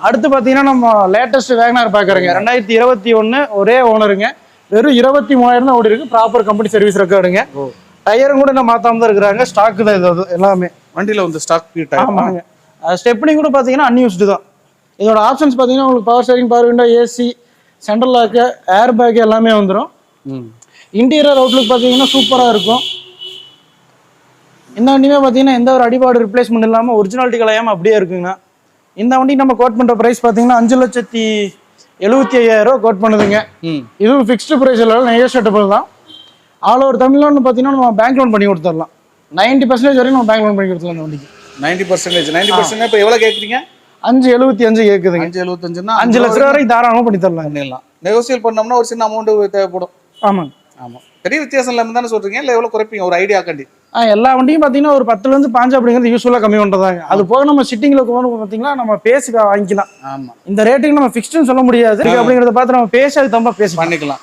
அடுத்து பார்த்தீங்கன்னா நம்ம லேட்டஸ்ட் வேகனார் பார்க்குறேங்க 2021 ஒரே ஓனருங்க. வெறும் 23,000 தான் ஓடி இருக்கு. ப்ராப்பர் கம்பெனி சர்வீஸ் ரெக்கார்டுங்க. டயரும் கூட இன்னும் மாத்தாம தான் இருக்கிறாங்க. ஸ்டாக் தான் இது எல்லாமே வண்டியில வந்து ஸ்டாக் டயர். ஆமாங்க. ஸ்டெப்னி கூட பார்த்தீங்கன்னா அன்யூஸ்டு தான். இதோட ஆப்ஷன்ஸ் பார்த்தீங்கன்னா உங்களுக்கு power steering, power window, AC, central lock, air bag எல்லாமே வந்துடும். இன்டீரியர் அவுட்லுக் பார்த்தீங்கன்னா சூப்பராக இருக்கும். இந்த வண்டியுமே பார்த்தீங்கன்னா எந்த ஒரு அடிபாடு ரிப்ளேஸ்மெண்ட் இல்லாமல் ஒரிஜினாலிட்டி கலையாமல் அப்படியே இருக்குங்கண்ணா. இந்த வண்டி நம்ம கோட் பண்ணுற ப்ரைஸ் பார்த்தீங்கன்னா 5,75,000 கோட் பண்ணுதுங்க. இதுவும் ஃபிக்ஸ்டு ப்ரைஸ் இல்லை, நெகோஷியேட்டபிள் தான். ஆல் ஓவர் தமிழ்நாடு பார்த்தீங்கன்னா நம்ம பேங்க் லோன் பண்ணி கொடுத்துடலாம். 90% வரைக்கும் நம்ம பேங்க் லோன் பண்ணி கொடுத்துடலாம். இந்த வண்டிக்கு 90% இப்போ எவ்வளோ கேட்குறீங்க? 5,75,000 கேட்குதுங்க. 5,75,000னா 5 லட்ச ரூபா வரைக்கும் தாராளமாக பண்ணி தரலாம். நெகோசியேட் பண்ணோம்னா ஒரு சின்ன அமௌண்ட் தேவைப்படும். ஆமாங்க. ஆமாம், பெரிய வித்தியாசம் இல்லாமல் தானே சொல்கிறீங்க? இல்லை எவ்வளோ குறைப்பீங்க ஒரு ஐடியா கண்டி? எல்லா வண்டியும் பார்த்தீங்கன்னா ஒரு 10லேருந்து 5 அப்படிங்கிறது யூஸ்ஃபுல்லாக கம்மி பண்ணுறதாங்க. அது போக நம்ம சிட்டிங்கில் போகணும் பார்த்தீங்கன்னா நம்ம பேசி வாங்கிக்கலாம். ஆமாம், இந்த ரேட்டுக்கு நம்ம ஃபிக்ஸ்டுன்னு சொல்ல முடியாது அப்படிங்கிறத பார்த்து நம்ம பேசி அது தம்பா பேசி பண்ணிக்கலாம்.